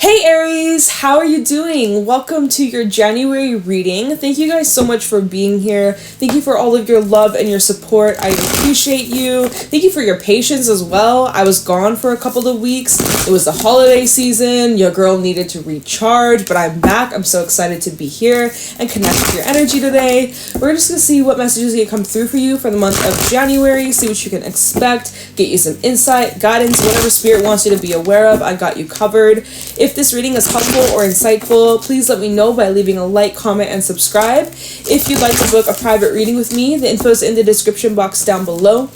Hey Aries, how are you doing? Welcome to your January reading. Thank you guys so much for being here. Thank you for all of your love and your support. I appreciate you. Thank you for your patience as well. I was gone for a couple of weeks. It was the holiday season. Your girl needed to recharge, but I'm back. I'm so excited to be here and connect with your energy today. We're just going to see what messages can come through for you for the month of January, see what you can expect, get you some insight, guidance, whatever spirit wants you to be aware of. I got you covered. If this reading is helpful or insightful, please let me know by leaving a like, comment, and subscribe. If you'd like to book a private reading with me, the info is in the description box down below.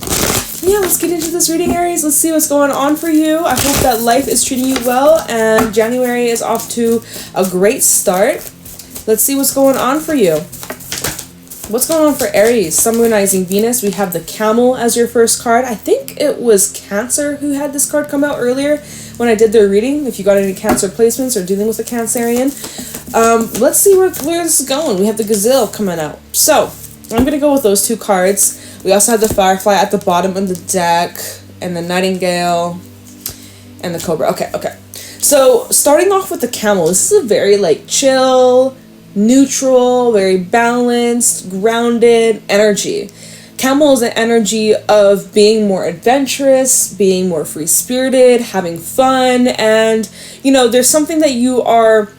Yeah, let's get into this reading, Aries. Let's see what's going on for you. I hope that life is treating you well and January is off to a great start. Let's see what's going on for you. What's going on for Aries? Sun, Moon, Rising, Venus. We have the Camel as your first card. I think it was Cancer who had this card come out earlier when I did their reading. If you got any Cancer placements or dealing with a Cancerian. Let's see where this is going. We have the Gazelle coming out. So, I'm going to go with those two cards. We also have the Firefly at the bottom of the deck, and the Nightingale, and the Cobra. Okay. So, starting off with the Camel, this is a very, chill, neutral, very balanced, grounded energy. Camel is an energy of being more adventurous, being more free-spirited, having fun, and, there's something that you are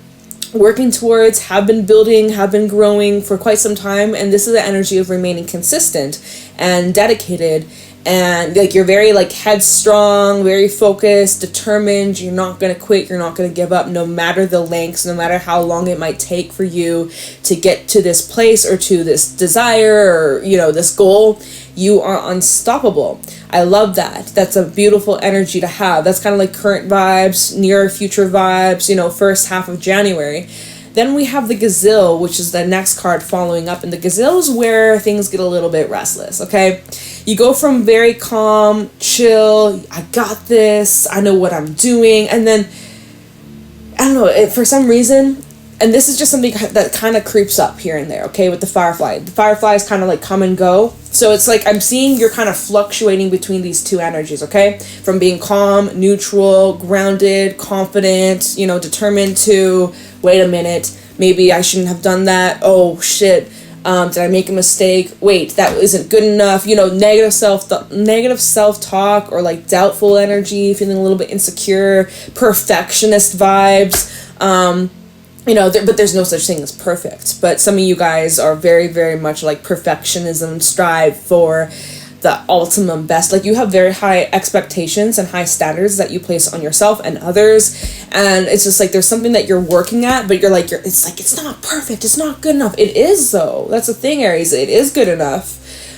working towards, have been building, have been growing for quite some time, and this is the energy of remaining consistent and dedicated, and you're very headstrong, very focused, determined. You're not going to quit, you're not going to give up, no matter the lengths, no matter how long it might take for you to get to this place or to this desire or this goal. You are unstoppable. I love that. That's a beautiful energy to have. That's kind of like current vibes, near future vibes, first half of January. Then we have the Gazelle, which is the next card following up. And the Gazelle is where things get a little bit restless, okay? You go from very calm, chill, I got this, I know what I'm doing. And then, I don't know, for some reason, and this is just something that kind of creeps up here and there, okay, with the Firefly. The Fireflies kind of come and go. So it's I'm seeing you're kind of fluctuating between these two energies, okay? From being calm, neutral, grounded, confident, determined to, wait a minute, maybe I shouldn't have done that. Oh, shit. Did I make a mistake? Wait, that isn't good enough. Negative self-talk or doubtful energy, feeling a little bit insecure, perfectionist vibes. But there's no such thing as perfect. But some of you guys are very, very much perfectionism, strive for the ultimate best. You have very high expectations and high standards that you place on yourself and others. And it's just there's something that you're working at, but it's not perfect. It's not good enough. It is though. That's the thing, Aries. It is good enough.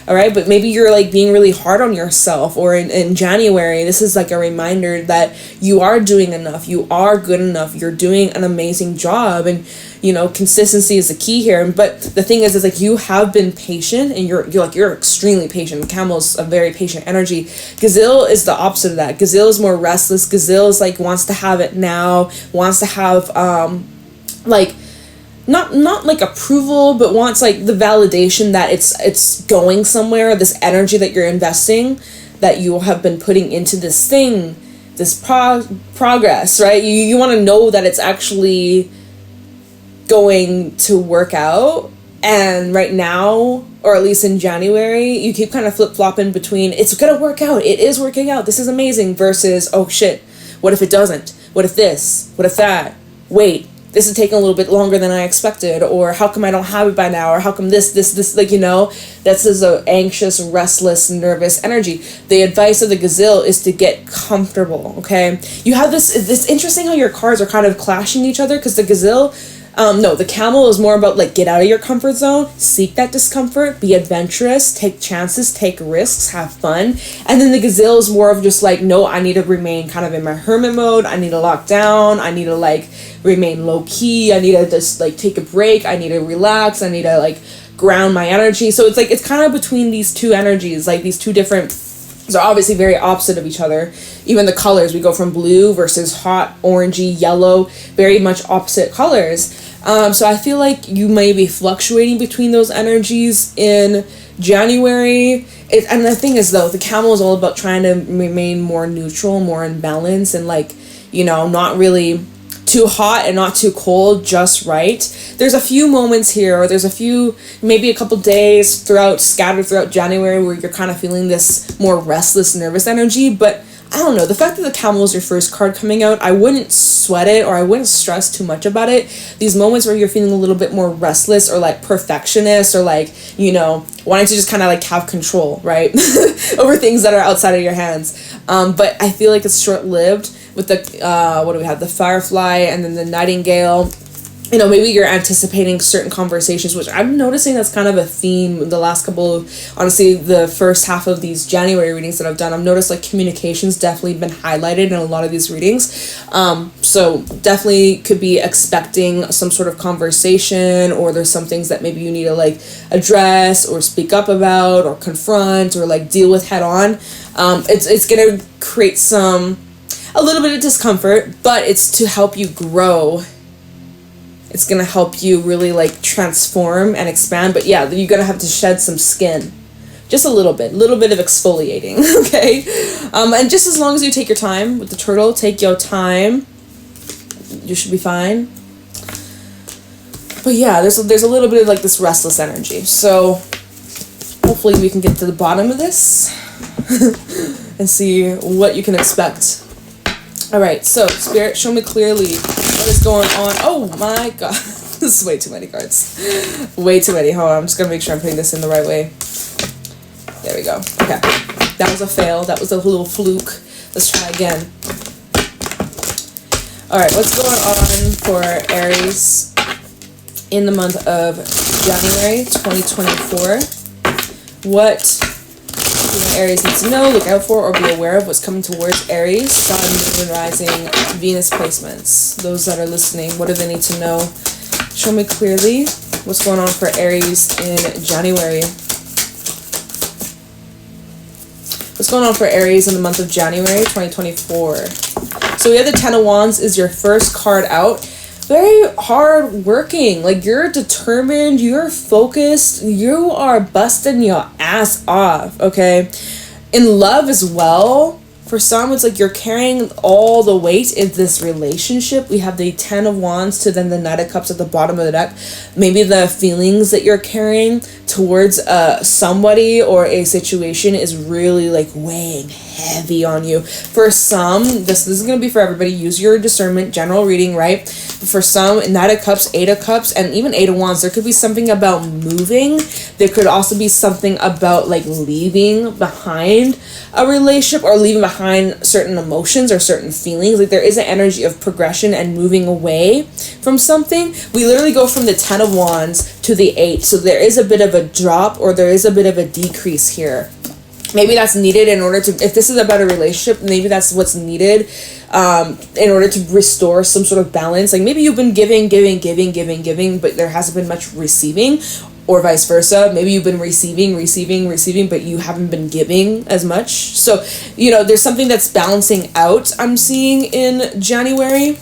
All right, but maybe you're being really hard on yourself, or in January, this is a reminder that you are doing enough, you are good enough, you're doing an amazing job, and consistency is the key here. But the thing is you have been patient, and you're extremely patient. Camel's a very patient energy. Gazelle is the opposite of that. Gazelle is more restless. Gazelle is wants to have it now, wants to have not approval, but wants the validation that it's going somewhere, this energy that you're investing, that you have been putting into this thing, this progress, right? You want to know that it's actually going to work out. And right now, or at least in January, you keep kind of flip-flopping between it's gonna work out, it is working out, this is amazing, versus oh shit, what if it doesn't? What if this? What if that? Wait, this is taking a little bit longer than I expected, or how come I don't have it by now, or how come this, that's this anxious, restless, nervous energy. The advice of the Gazelle is to get comfortable, okay? You have this interesting how your cards are kind of clashing each other, because the Gazelle, the Camel is more about get out of your comfort zone, seek that discomfort, be adventurous, take chances, take risks, have fun. And then the Gazelle is more of just no, I need to remain kind of in my hermit mode, I need to lock down, I need to remain low key, I need to just take a break, I need to relax, I need to ground my energy. So it's kind of between these two energies, these two different, they're obviously very opposite of each other. Even the colors, we go from blue versus hot, orangey, yellow, very much opposite colors. So I feel you may be fluctuating between those energies in January. And the thing is, though, the Camel is all about trying to remain more neutral, more in balance, and not really too hot and not too cold, just right. There's a few moments here, or there's a few, maybe a couple days scattered throughout January where you're kind of feeling this more restless, nervous energy, but I don't know, the fact that the Camel is your first card coming out, I wouldn't sweat it, or I wouldn't stress too much about it. These moments where you're feeling a little bit more restless, or like perfectionist, or like, you know, wanting to just kind of like have control, right? Over things that are outside of your hands. But I feel like it's short-lived with the, what do we have? The Firefly and then the Nightingale. You know, maybe you're anticipating certain conversations, which I'm noticing that's kind of a theme the last couple, honestly, the first half of these January readings that I've done. I've noticed like communication's definitely been highlighted in a lot of these readings. So definitely could be expecting some sort of conversation, or there's some things that maybe you need to like address or speak up about or confront or like deal with head on. It's going to create a little bit of discomfort, but it's to help you grow. It's going to help you really like transform and expand. But yeah, you're going to have to shed some skin. Just a little bit of exfoliating, okay? And just as long as you take your time with the turtle, take your time, you should be fine. But yeah, there's a little bit of like this restless energy. So hopefully we can get to the bottom of this and see what you can expect. All right, so Spirit, show me clearly what is going on. Oh my god, this is way too many cards. Way too many. Hold on, I'm just gonna make sure I'm putting this in the right way. There we go. Okay, that was a fail. That was a little fluke. Let's try again. All right, what's going on for Aries in the month of January 2024? What Aries needs to know, look out for, or be aware of what's coming towards Aries, Sun, Moon, Rising, Venus placements. Those that are listening, what do they need to know? Show me clearly what's going on for Aries in January. What's going on for Aries in the month of January 2024? So we have the Ten of Wands is your first card out. Very hard working, like you're determined, you're focused, you are busting your ass off, okay? In love as well, for some it's like you're carrying all the weight in this relationship. We have the Ten of Wands to then the Knight of Cups at the bottom of the deck. Maybe the feelings that you're carrying towards somebody or a situation is really like weighing heavy on you. For some, this is going to be for everybody. Use your discernment, general reading, right? For some, Knight of Cups, Eight of Cups, and even Eight of Wands, there could be something about moving. There could also be something about like leaving behind a relationship or leaving behind certain emotions or certain feelings. Like there is an energy of progression and moving away from something. We literally go from the Ten of Wands to the Eight. So there is a bit of a drop, or there is a bit of a decrease here. Maybe that's needed in order to, if this is about a relationship, maybe that's what's needed in order to restore some sort of balance. Like maybe you've been giving, but there hasn't been much receiving, or vice versa. Maybe you've been receiving, but you haven't been giving as much. So, you know, there's something that's balancing out, I'm seeing in January.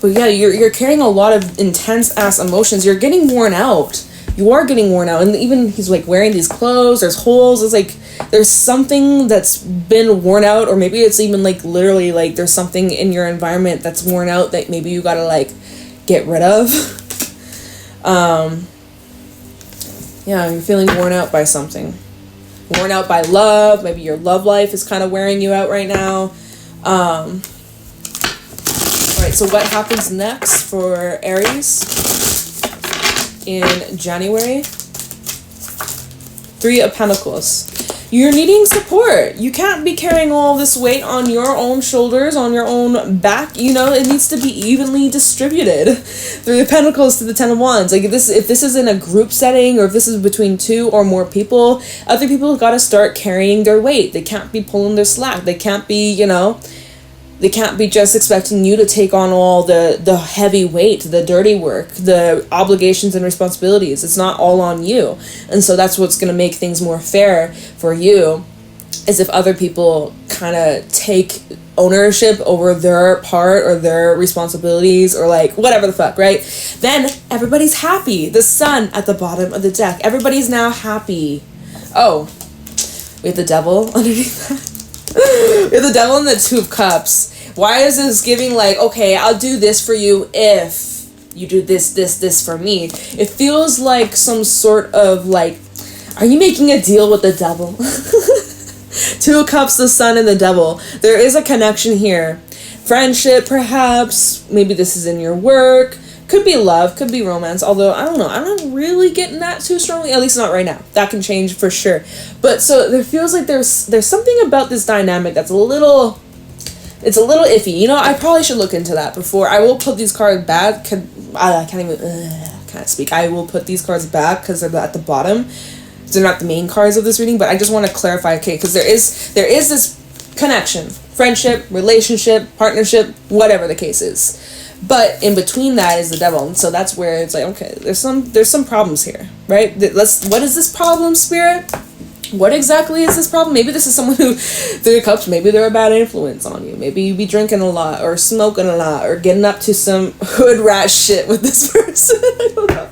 But yeah, you're carrying a lot of intense ass emotions. You're getting worn out. You are getting worn out. And even he's like wearing these clothes, there's holes. It's like there's something that's been worn out, or maybe it's even like literally like there's something in your environment that's worn out that maybe you gotta like get rid of. Yeah, you're feeling worn out by something. Worn out by love. Maybe your love life is kind of wearing you out right now. Alright, so what happens next for Aries in January? Three of Pentacles. You're needing support. You can't be carrying all this weight on your own shoulders, on your own back. You know, it needs to be evenly distributed. Three of Pentacles to the Ten of Wands. Like if this is in a group setting, or if this is between two or more people, other people have got to start carrying their weight. They can't be pulling their slack. They can't be, you know, they can't be just expecting you to take on all the heavy weight, the dirty work, the obligations and responsibilities. It's not all on you. And so that's what's going to make things more fair for you, is if other people kind of take ownership over their part or their responsibilities, or like whatever the fuck, right? Then everybody's happy. The Sun at the bottom of the deck. Everybody's now happy. Oh, we have the Devil underneath that. You're the devil and the Two of Cups. Why is this giving like, okay, I'll do this for you if you do this for me? It feels like some sort of like, are you making a deal with the devil? Two of Cups, the Sun, and the Devil. There is a connection here. Friendship, perhaps. Maybe this is in your work. Could be love, could be romance. Although, I don't know. I'm not really getting that too strongly. At least not right now. That can change for sure. But so there feels like there's something about this dynamic that's a little... It's a little iffy. You know, I probably should look into that before. I will put these cards back. I can't speak. I will put these cards back because they're at the bottom. They're not the main cards of this reading, but I just want to clarify, okay, because there is this connection. Friendship, relationship, partnership, whatever the case is. But in between that is the devil. And so that's where it's like, okay, there's some problems here, right? What is this problem, Spirit? What exactly is this problem? Maybe this is someone who, Three of Cups, maybe they're a bad influence on you. Maybe you be drinking a lot or smoking a lot or getting up to some hood rat shit with this person. I don't know.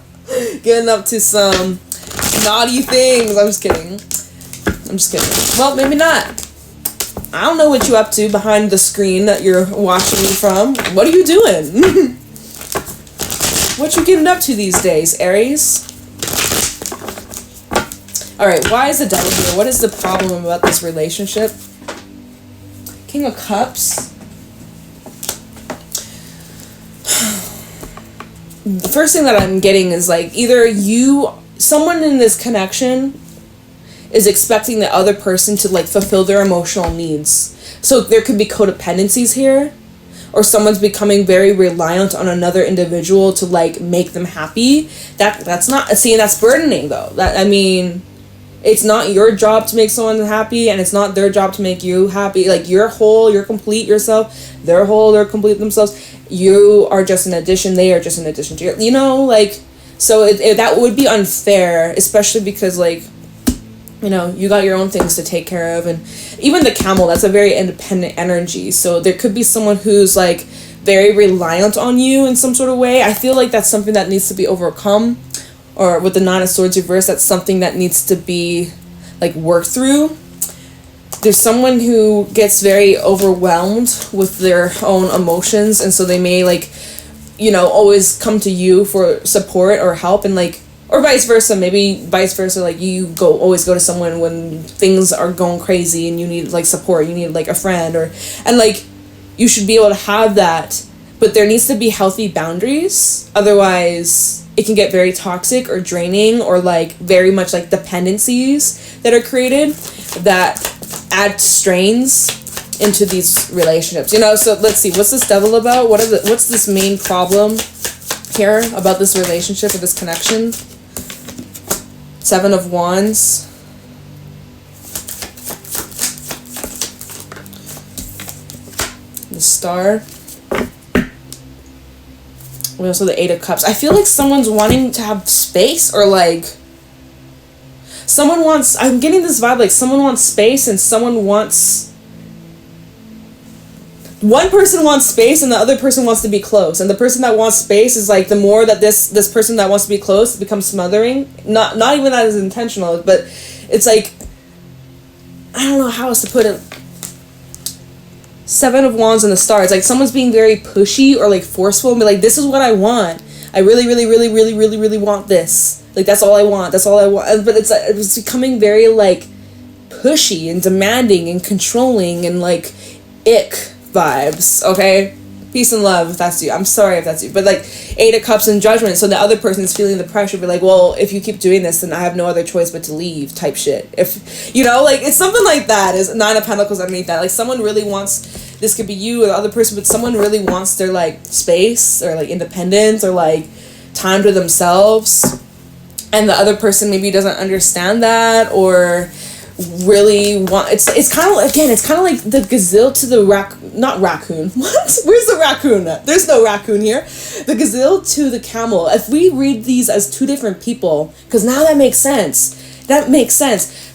Getting up to some naughty things. I'm just kidding. Well, maybe not. I don't know what you up to behind the screen that you're watching me from. What are you doing? What you getting up to these days, Aries? Alright, why is the devil here? What is the problem about this relationship? King of Cups. The first thing that I'm getting is like either someone in this connection is expecting the other person to like fulfill their emotional needs. So there could be codependencies here, or someone's becoming very reliant on another individual to like make them happy. That's not, see, and that's burdening though. It's not your job to make someone happy, and it's not their job to make you happy. Like, you're whole, you're complete yourself. They're whole, they're complete themselves. You are just an addition. They are just an addition to you. You know, like, so that would be unfair, especially because, like, you know, you got your own things to take care of. And even the Camel, that's a very independent energy. So there could be someone who's, like, very reliant on you in some sort of way. I feel like that's something that needs to be overcome. Or with the Nine of Swords reverse, that's something that needs to be, like, worked through. There's someone who gets very overwhelmed with their own emotions, and so they may, like, you know, always come to you for support or help, and, like, or vice versa. Maybe vice versa, like, you always go to someone when things are going crazy and you need, like, support, you need, like, a friend, and, like, you should be able to have that, but there needs to be healthy boundaries. Otherwise, it can get very toxic or draining, or like very much like dependencies that are created that add strains into these relationships. You know, so let's see, what's this devil about? What's this main problem here about this relationship or this connection? Seven of Wands. The Star. We also the Eight of Cups. I feel like someone's wanting to have space, or like I'm getting this vibe like someone wants space and one person wants space and the other person wants to be close, and the person that wants space is like, the more that this person that wants to be close becomes smothering. Not even that is intentional, but it's like, I don't know how else to put it. Seven of Wands and the Star. It's like someone's being very pushy or like forceful and be like, this is what I want. I really, really, really, really, really, really want this. Like, that's all I want. That's all I want. But it's becoming very like pushy and demanding and controlling and like ick vibes. Okay? Peace and love if that's you. I'm sorry if that's you. But like Eight of Cups and Judgment. So the other person's feeling the pressure, be like, well, if you keep doing this, then I have no other choice but to leave type shit. If, you know, like, it's something like that. Is Nine of Pentacles underneath that. Like, someone really wants, this could be you or the other person, but someone really wants their like space or like independence or like time to themselves. And the other person maybe doesn't understand that, or really want, it's kind of like the gazelle to the not raccoon. What? Where's the raccoon at? There's no raccoon here. The gazelle to the camel. If we read these as two different people, because now that makes sense.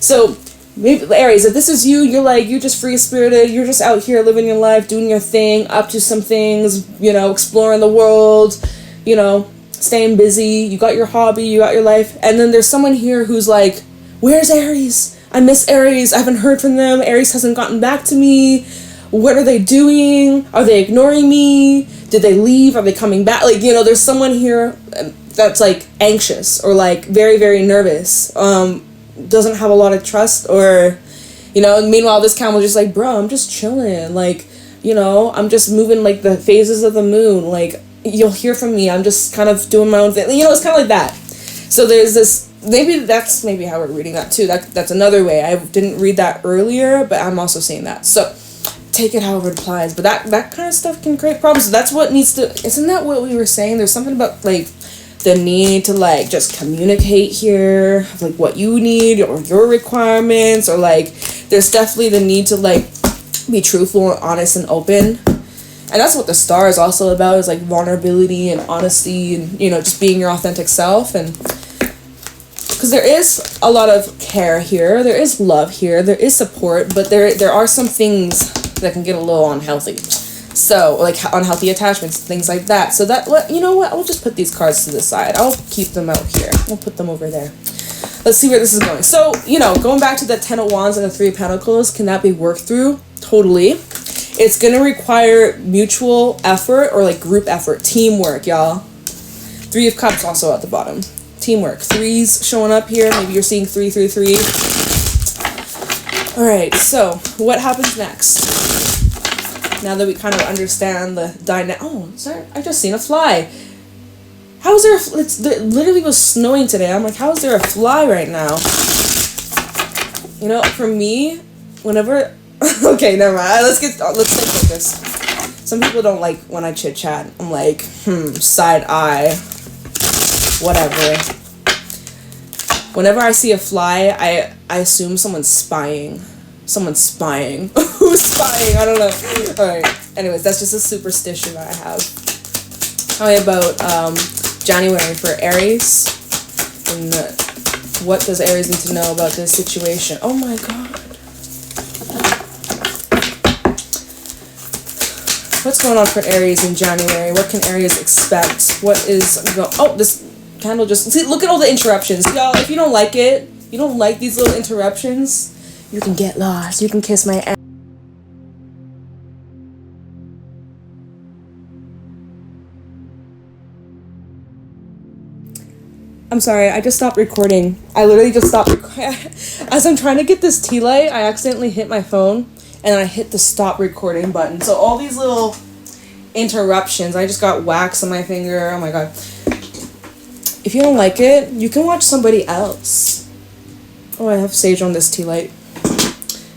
So maybe Aries, if this is you, you're just free-spirited, you're just out here living your life, doing your thing, up to some things, you know, exploring the world, you know, staying busy, you got your hobby, you got your life, and then there's someone here who's like, where's Aries? I miss Aries. I haven't heard from them. Aries hasn't gotten back to me. What are they doing? Are they ignoring me? Did they leave? Are they coming back? Like, you know, there's someone here that's like anxious or like very, very nervous. Doesn't have a lot of trust, or, you know, and meanwhile this camel's just like, bro, I'm just chilling. Like, you know, I'm just moving like the phases of the moon. Like, you'll hear from me. I'm just kind of doing my own thing. You know, it's kind of like that. So there's this, maybe that's maybe how we're reading that too. That's another way. I didn't read that earlier, but I'm also saying that. So take it however it applies. But that kind of stuff can create problems. So that's what needs to, isn't that what we were saying? There's something about like the need to like just communicate here, like what you need or your requirements, or like there's definitely the need to like be truthful and honest and open. And that's what the star is also about, is like vulnerability and honesty and, you know, just being your authentic self. And because there is a lot of care here, there is love here, there is support, but there are some things that can get a little unhealthy. So, like unhealthy attachments, things like that. So that, you know what, I'll just put these cards to the side. I'll keep them out here. We'll put them over there. Let's see where this is going. So, you know, going back to the 10 of Wands and the 3 of Pentacles, can that be worked through? Totally. It's going to require mutual effort or like group effort, teamwork, y'all. 3 of Cups also at the bottom. Teamwork. 3s showing up here. Maybe you're seeing 3, 3, 3. All right, so what happens next? Now that we kind of understand the dynamic. Oh, sorry, I just seen a fly. How is there? It literally was snowing today. I'm like, how is there a fly right now? You know, for me, whenever. Okay, never mind. Let's stay focused. Some people don't like when I chit chat. I'm like, side eye, whatever. Whenever I see a fly, I assume someone's spying. Someone's spying. Who's spying? I don't know. All right. Anyways, that's just a superstition that I have. How about January for Aries? And what does Aries need to know about this situation? Oh my God. What's going on for Aries in January? What can Aries expect? What is this candle just... See, look at all the interruptions. Y'all, if you don't like it, you don't like these little interruptions, you can get lost. You can kiss my ass. I'm sorry, I just stopped recording. I literally just stopped recording. As I'm trying to get this tea light, I accidentally hit my phone. And then I hit the stop recording button. So all these little interruptions. I just got wax on my finger. Oh my God. If you don't like it, you can watch somebody else. Oh, I have sage on this tea light.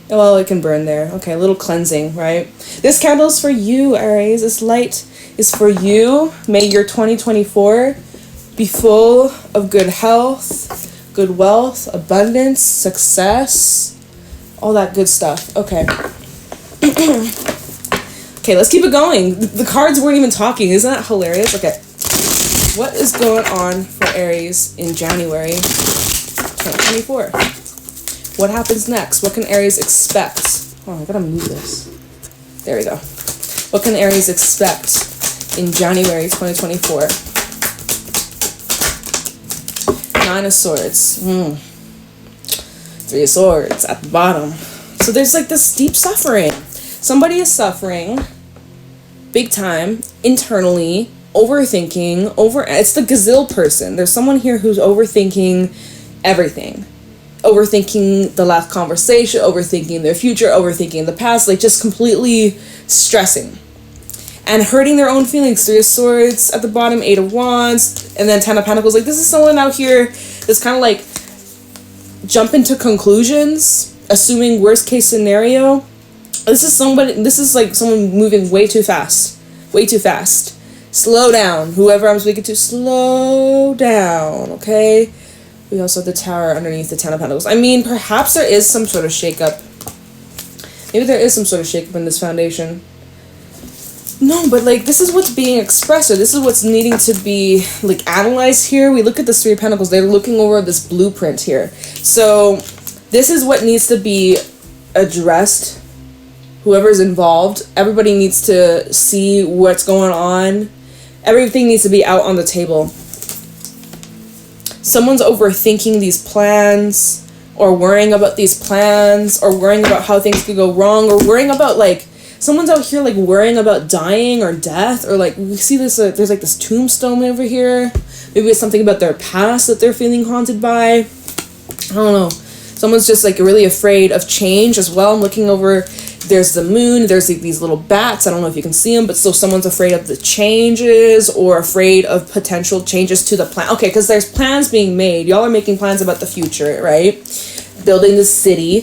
Well, it can burn there. Okay, a little cleansing, right? This candle is for you, Aries. This light is for you. May your 2024 be full of good health, good wealth, abundance, success, all that good stuff. Okay. Okay, let's keep it going. The cards weren't even talking. Isn't that hilarious? Okay. What is going on for Aries in January 2024? What happens next? What can Aries expect? Oh, I gotta move this. There we go. What can Aries expect in January 2024? 9 of Swords. 3 of Swords at the bottom. So there's like this deep suffering. Somebody is suffering big time internally, overthinking, it's the gazelle person. There's someone here who's overthinking everything. Overthinking the last conversation, overthinking their future, overthinking the past, like just completely stressing and hurting their own feelings. 3 of Swords at the bottom, 8 of Wands, and then 10 of Pentacles. Like, this is someone out here that's kind of like jumping to conclusions, assuming worst case scenario. This is like someone moving way too fast. Slow down. Whoever I'm speaking to, slow down, okay? We also have the Tower underneath the 10 of Pentacles. I mean, perhaps there is some sort of shakeup. Maybe there is some sort of shakeup in this foundation. No, but like, this is what's being expressed, or this is what's needing to be like analyzed here. We look at this 3 of Pentacles. They're looking over this blueprint here. So this is what needs to be addressed. Whoever's involved, everybody needs to see what's going on. Everything needs to be out on the table. Someone's overthinking these plans, or worrying about these plans, or worrying about how things could go wrong, or worrying about like someone's out here like worrying about dying or death, or like we see this there's like this tombstone over here. Maybe it's something about their past that they're feeling haunted by. I don't know. Someone's just like really afraid of change as well. I'm looking over, there's the moon, there's like these little bats, I don't know if you can see them, but so someone's afraid of the changes or afraid of potential changes to the plan. Okay, because there's plans being made. Y'all are making plans about the future, right? Building the city.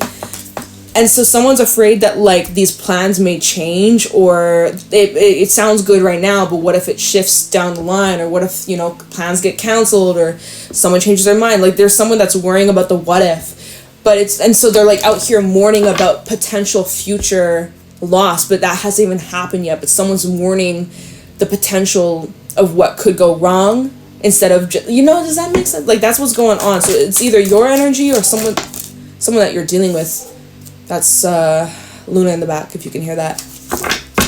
And so someone's afraid that like these plans may change, or it sounds good right now, but what if it shifts down the line, or what if, you know, plans get canceled, or someone changes their mind. Like there's someone that's worrying about the what if. But and so they're like out here mourning about potential future loss, but that hasn't even happened yet. But someone's mourning the potential of what could go wrong instead of, you know, does that make sense? Like that's what's going on. So it's either your energy or someone that you're dealing with. That's Luna in the back, if you can hear that.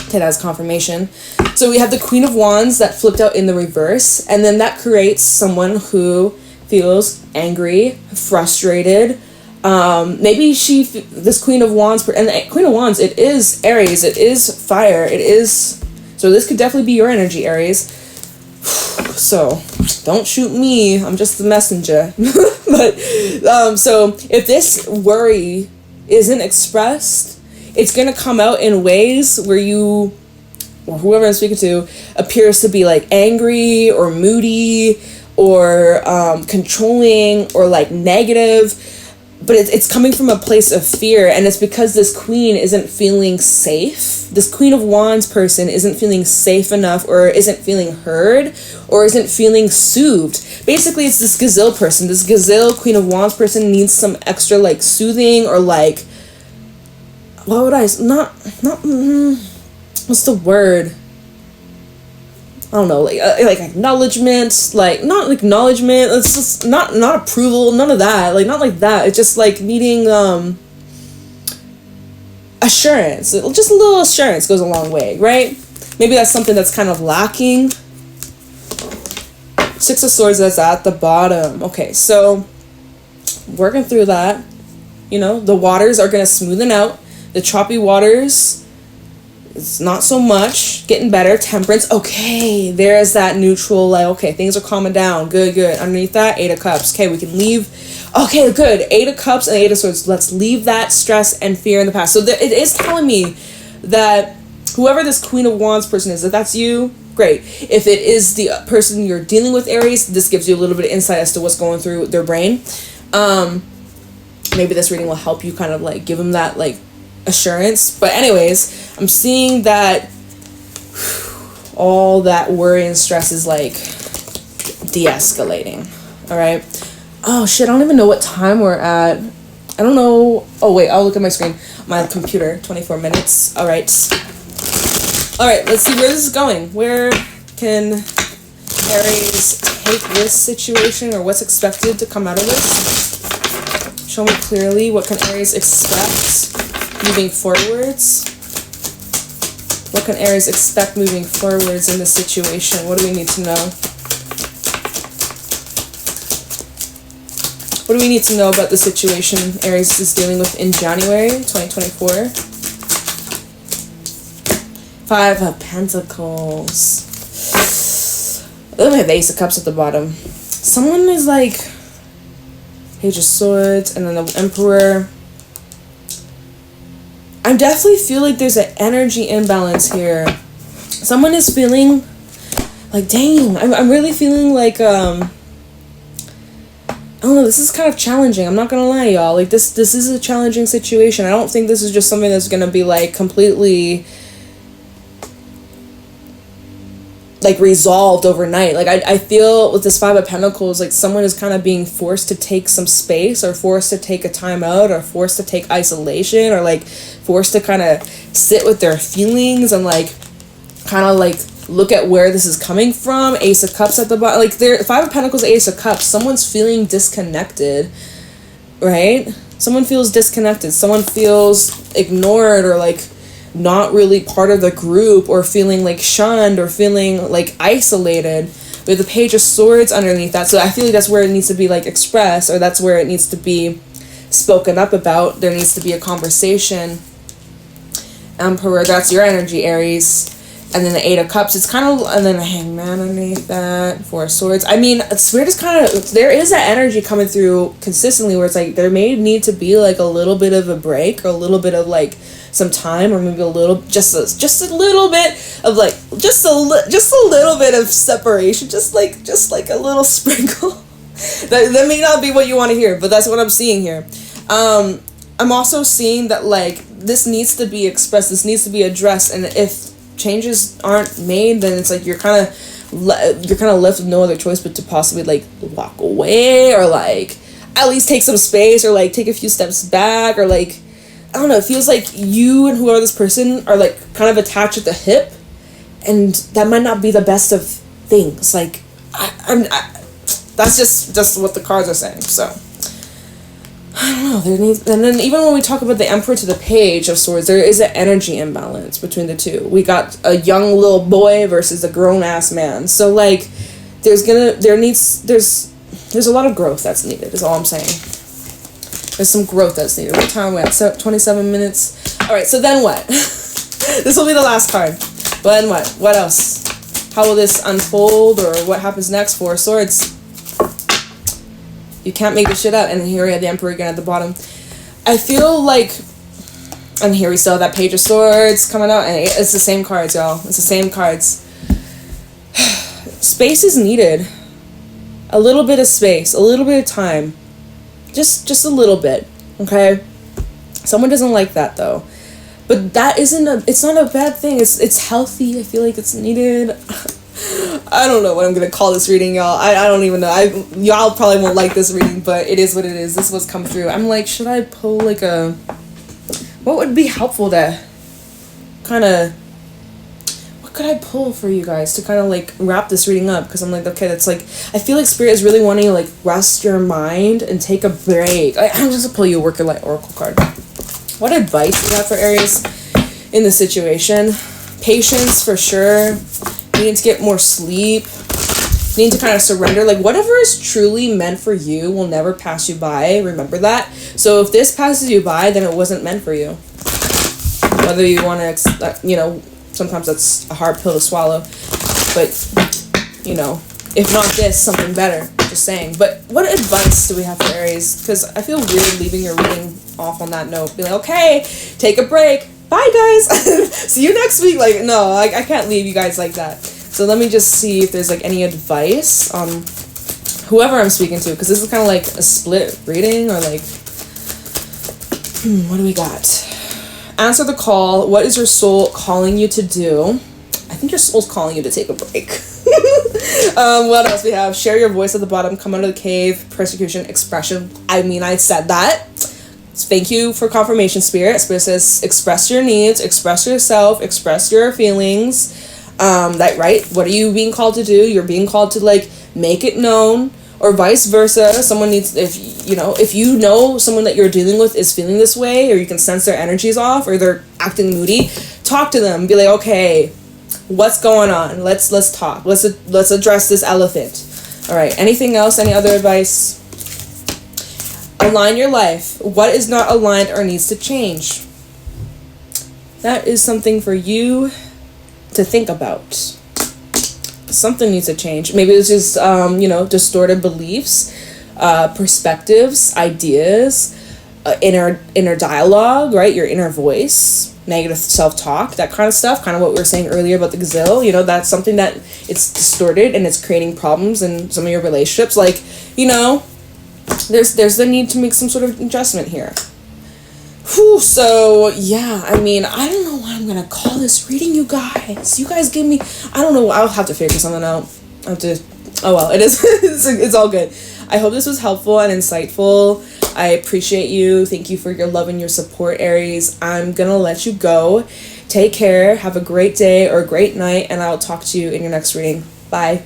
Okay, that's confirmation. So we have the Queen of Wands that flipped out in the reverse, and then that creates someone who feels angry, frustrated. Maybe this Queen of Wands, and the Queen of Wands, it is Aries, it is fire, it is, so this could definitely be your energy, Aries. So don't shoot me, I'm just the messenger. But so if this worry isn't expressed, it's gonna come out in ways where you, or whoever I'm speaking to, appears to be like angry or moody or controlling or like negative. But it's coming from a place of fear, and it's because this queen isn't feeling safe. This Queen of Wands person isn't feeling safe enough, or isn't feeling heard, or isn't feeling soothed. Basically, it's this gazelle person. This gazelle Queen of Wands person needs some extra like soothing, or like, what would what's the word? I don't know, like acknowledgement, like not acknowledgement, it's just not approval, none of that, like not like that. It's just like needing assurance. Just a little assurance goes a long way, right? Maybe that's something that's kind of lacking. Six of Swords, that's at the bottom. Okay, so working through that, you know, the waters are gonna smoothen out. The choppy waters, it's not so much, getting better. Temperance, okay, there's that neutral, like, okay, things are calming down, good. Underneath that, Eight of Cups, okay, we can leave, okay, good, Eight of Cups and Eight of Swords, let's leave that stress and fear in the past. So it is telling me that whoever this Queen of Wands person is, if that's you, great. If it is the person you're dealing with, Aries, this gives you a little bit of insight as to what's going through their brain. Maybe this reading will help you kind of like give them that like assurance. But anyways, I'm seeing that all that worry and stress is like de-escalating. All right. Oh shit, I don't even know what time we're at. I don't know. Oh wait, I'll look at my screen, my computer. 24 minutes. All right, let's see where this is going. Where can Aries take this situation, or what's expected to come out of this? Show me clearly what can Aries expect moving forwards. What can Aries expect moving forwards in this situation? What do we need to know? What do we need to know about the situation Aries is dealing with in January 2024? Five of Pentacles. Look at the Ace of Cups at the bottom. Someone is like Page of Swords, and then the Emperor. I definitely feel like there's an energy imbalance here. Someone is feeling like, dang, I'm really feeling like, I don't know, this is kind of challenging. I'm not gonna lie, y'all. Like, this is a challenging situation. I don't think this is just something that's gonna be, like, completely, like, resolved overnight. Like, I feel with this Five of Pentacles, like, someone is kind of being forced to take some space, or forced to take a time out, or forced to take isolation, or, like, forced to kind of sit with their feelings and, like, kind of, like, look at where this is coming from. Ace of Cups at the bottom. Like, Five of Pentacles, Ace of Cups. Someone's feeling disconnected, right? Someone feels disconnected. Someone feels ignored, or, like, not really part of the group, or feeling like shunned, or feeling like isolated, with the Page of Swords underneath that. So I feel like that's where it needs to be like expressed, or that's where it needs to be spoken up about. There needs to be a conversation. Emperor, that's your energy, Aries. And then the Eight of Cups, it's kind of, and then the Hangman underneath that, Four of Swords. I mean, it's weird, it's kind of, there is that energy coming through consistently where it's like, there may need to be like a little bit of a break, or a little bit of like some time, or maybe a little, just a little bit of like, just a little bit of separation, just like a little sprinkle. that may not be what you want to hear, but that's what I'm seeing here. I'm also seeing that like, this needs to be expressed, this needs to be addressed, and if changes aren't made, then it's like you're kind of left with no other choice but to possibly like walk away, or like at least take some space, or like take a few steps back, or like, I don't know, it feels like you and whoever this person are like kind of attached at the hip, and that might not be the best of things. Like that's just what the cards are saying. So I don't know, and then even when we talk about the Emperor to the Page of Swords, there is an energy imbalance between the two. We got a young little boy versus a grown-ass man. So, like, there's a lot of growth that's needed, is all I'm saying. There's some growth that's needed. What time are we at? So, 27 minutes. Alright, so then what? This will be the last card. But then what? What else? How will this unfold, or what happens next? Four of Swords. You can't make this shit up. And here we have the Emperor again at the bottom. I feel like, and here we still have that Page of Swords coming out, and it's the same cards, y'all. It's the same cards. Space is needed. A little bit of space, a little bit of time. Just a little bit, okay? Someone doesn't like that though. But that it's not a bad thing. It's healthy. I feel like it's needed. I don't know what I'm gonna call this reading, y'all. I don't even know. Y'all probably won't like this reading, but it is what it is. This is what's come through. I'm like, should I pull like a... What would be helpful to kind of... What could I pull for you guys to kind of like wrap this reading up? Because I'm like, okay, that's like... I feel like Spirit is really wanting to like rest your mind and take a break. I'm just gonna pull you a Worker Light Oracle card. What advice do you have for Aries in this situation? Patience, for sure. You need to get more sleep. You need to kind of surrender. Like, whatever is truly meant for you will never pass you by. Remember that. So if this passes you by, then it wasn't meant for you. Whether you want to, you know, sometimes that's a hard pill to swallow. But, you know, if not this, something better. Just saying. But what advice do we have for Aries? Because I feel weird leaving your reading off on that note. Be like, okay, take a break. Bye, guys. See you next week. Like, no, I can't leave you guys like that. So let me just see if there's like any advice on whoever I'm speaking to, because this is kind of like a split reading, or like, what do we got? Answer the call. What is your soul calling you to do? I think your soul's calling you to take a break. What else we have? Share your voice at the bottom. Come out of the cave. Persecution. Expression. I mean, I said that. Thank you for confirmation, Spirit. Spirit says, express your needs, express yourself, express your feelings. That, right? What are you being called to do? You're being called to, like, make it known, or vice versa. Someone needs, if you know someone that you're dealing with is feeling this way, or you can sense their energies off, or they're acting moody, talk to them. Be like, okay, what's going on? Let's talk. Let's address this elephant. All right. Anything else? Any other advice? Align your life. What is not aligned or needs to change? That is something for you to think about. Something needs to change. Maybe it's just, distorted beliefs, perspectives, ideas, inner dialogue, right? Your inner voice, negative self-talk, that kind of stuff. Kind of what we were saying earlier about the gazelle. You know, that's something that it's distorted and it's creating problems in some of your relationships. Like, you know, there's the need to make some sort of adjustment here. Whew, so yeah, I mean, I don't know what I'm gonna call this reading, you guys. You guys give me, I don't know, I'll have to figure something out. Oh well, it is, it's all good. I hope this was helpful and insightful. I appreciate you. Thank you for your love and your support, Aries. I'm gonna let you go. Take care, have a great day or a great night, and I'll talk to you in your next reading. Bye.